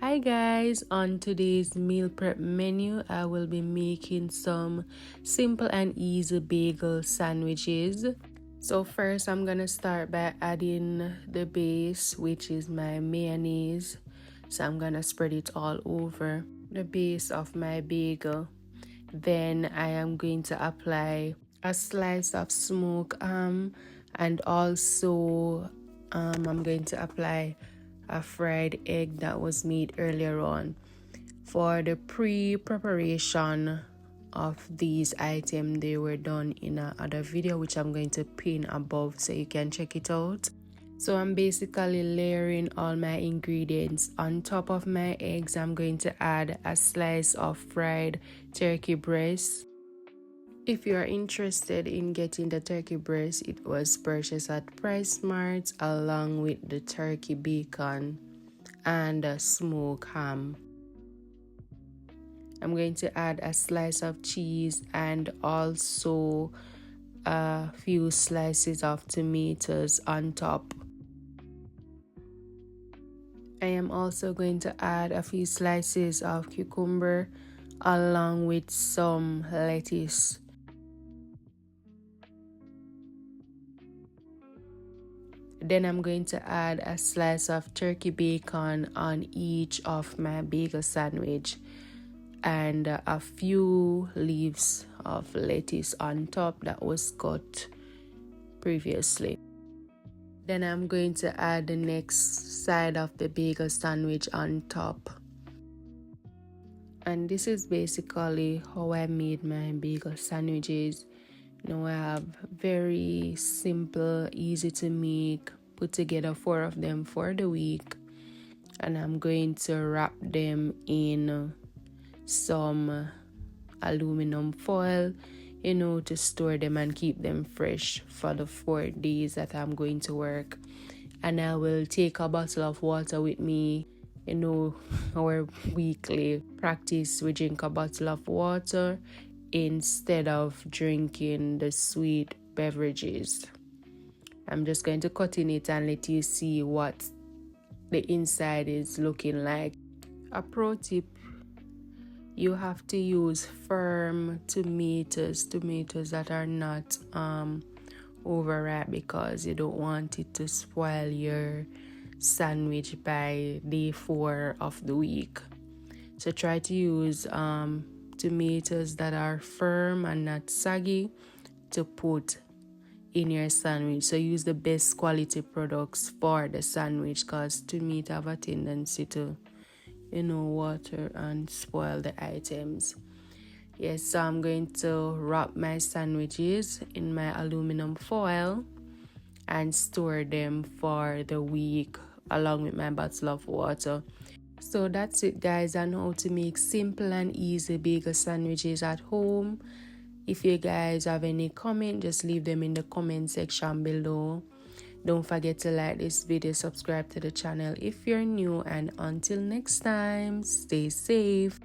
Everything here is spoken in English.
Hi guys, on today's meal prep menu I will be making some simple and easy bagel sandwiches. So first I'm gonna start by adding the base, which is my mayonnaise. So I'm gonna spread it all over the base of my bagel. Then I am going to apply a slice of smoked ham, and also I'm going to apply a fried egg that was made earlier on. For the pre-preparation of these items, they were done in another video which I'm going to pin above so you can check it out. So I'm basically layering all my ingredients on top of my eggs. I'm going to add a slice of fried turkey breast. If you are interested in getting the turkey breast, it was purchased at Price Mart along with the turkey bacon and smoked ham. I'm going to add a slice of cheese and also a few slices of tomatoes on top. I am also going to add a few slices of cucumber along with some lettuce. Then I'm going to add a slice of turkey bacon on each of my bagel sandwich and a few leaves of lettuce on top that was cut previously. Then I'm going to add the next side of the bagel sandwich on top. And this is basically how I made my bagel sandwiches. I have very simple, easy to make, put together 4 of them for the week. And I'm going to wrap them in some aluminum foil, to store them and keep them fresh for the 4 days that I'm going to work. And I will take a bottle of water with me. Our weekly practice, we drink a bottle of water instead of drinking the sweet beverages. I'm just going to cut in it and let you see what the inside is looking like. A pro tip: you have to use firm tomatoes that are not overripe, because you don't want it to spoil your sandwich by day 4 of the week. So try to use tomatoes that are firm and not saggy to put in your sandwich. So use the best quality products for the sandwich, because tomatoes have a tendency to water and spoil the items. Yes, so I'm going to wrap my sandwiches in my aluminum foil and store them for the week along with my bottle of water. So that's it, guys, on how to make simple and easy bagel sandwiches at home. If you guys have any comment, just leave them in the comment section below. Don't forget to like this video, subscribe to the channel if you're new, and until next time, stay safe.